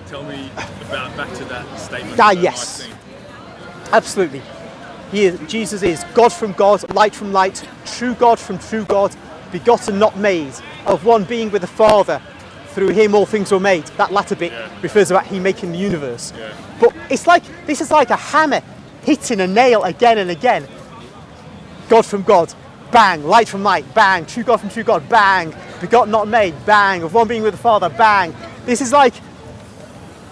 tell me about back to that statement? Yes, absolutely. Jesus is God from God, light from light, true God from true God, begotten, not made, of one being with the Father. Through him all things were made. That latter bit refers about him making the universe. Yeah. But this is like a hammer hitting a nail again and again. God from God, bang. Light from light, bang. True God from true God, bang. Begotten, not made, bang. Of one being with the Father, bang. This is like,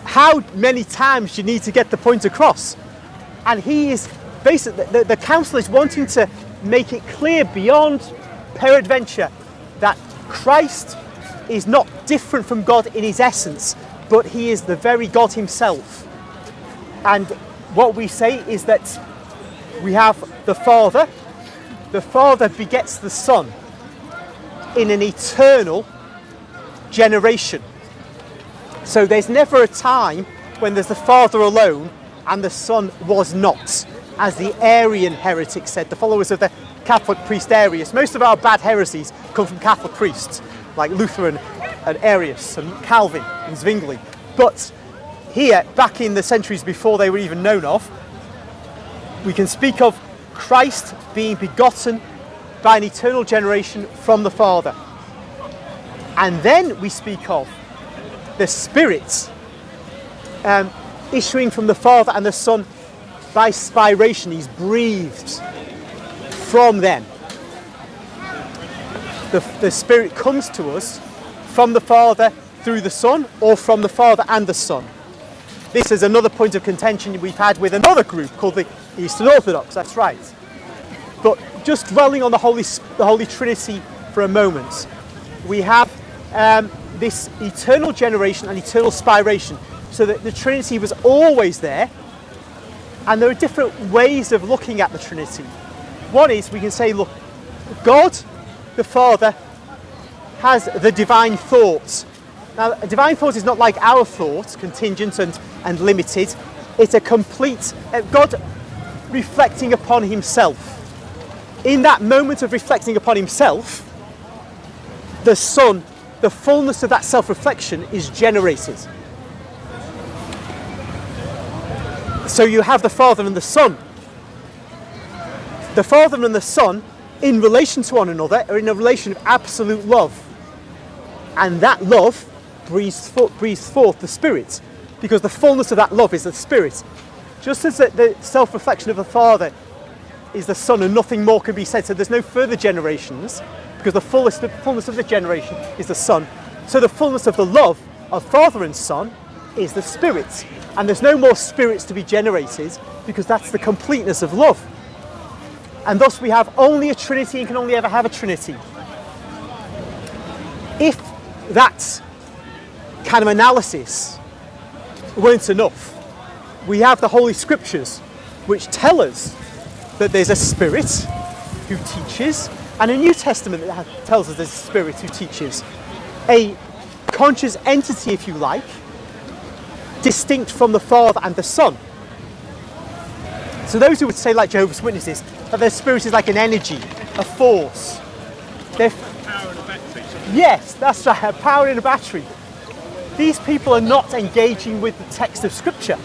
how many times do you need to get the point across? And he is basically, the council is wanting to make it clear beyond peradventure that Christ is not different from God in his essence, but he is the very God himself. And what we say is that we have the Father begets the Son in an eternal generation. So there's never a time when there's the Father alone and the Son was not, as the Arian heretics said, the followers of the Catholic priest Arius. Most of our bad heresies come from Catholic priests, like Luther and Arius and Calvin and Zwingli. But here, back in the centuries before they were even known of, we can speak of Christ being begotten by an eternal generation from the Father. And then we speak of the Spirit issuing from the Father and the Son by spiration. He's breathed from them. The Spirit comes to us from the Father through the Son, or from the Father and the Son. This is another point of contention we've had with another group called the Eastern Orthodox, that's right. But just dwelling on the Holy Trinity for a moment, we have this eternal generation and eternal spiration, so that the Trinity was always there, and there are different ways of looking at the Trinity. One is, we can say, look, God, the Father, has the divine thought. Now, a divine thought is not like our thought, contingent and limited. It's a complete, God reflecting upon himself. In that moment of reflecting upon himself, the Son, the fullness of that self-reflection is generated. So you have the Father and the Son. The Father and the Son, in relation to one another, are in a relation of absolute love. And that love breathes forth the Spirit, because the fullness of that love is the Spirit. Just as the self-reflection of the Father is the Son and nothing more can be said, so there's no further generations, because the fullness of the generation is the Son. So the fullness of the love of Father and Son is the Spirit. And there's no more spirits to be generated, because that's the completeness of love. And thus we have only a Trinity and can only ever have a Trinity. If that kind of analysis weren't enough, we have the Holy Scriptures, which tell us that there's a Spirit who teaches, and a New Testament that tells us there's a Spirit who teaches. A conscious entity, if you like, distinct from the Father and the Son. So those who would say, like Jehovah's Witnesses, that their spirit is like an energy, a force. They're Power in a battery. yes, that's right, a power in a battery. These people are not engaging with the text of Scripture.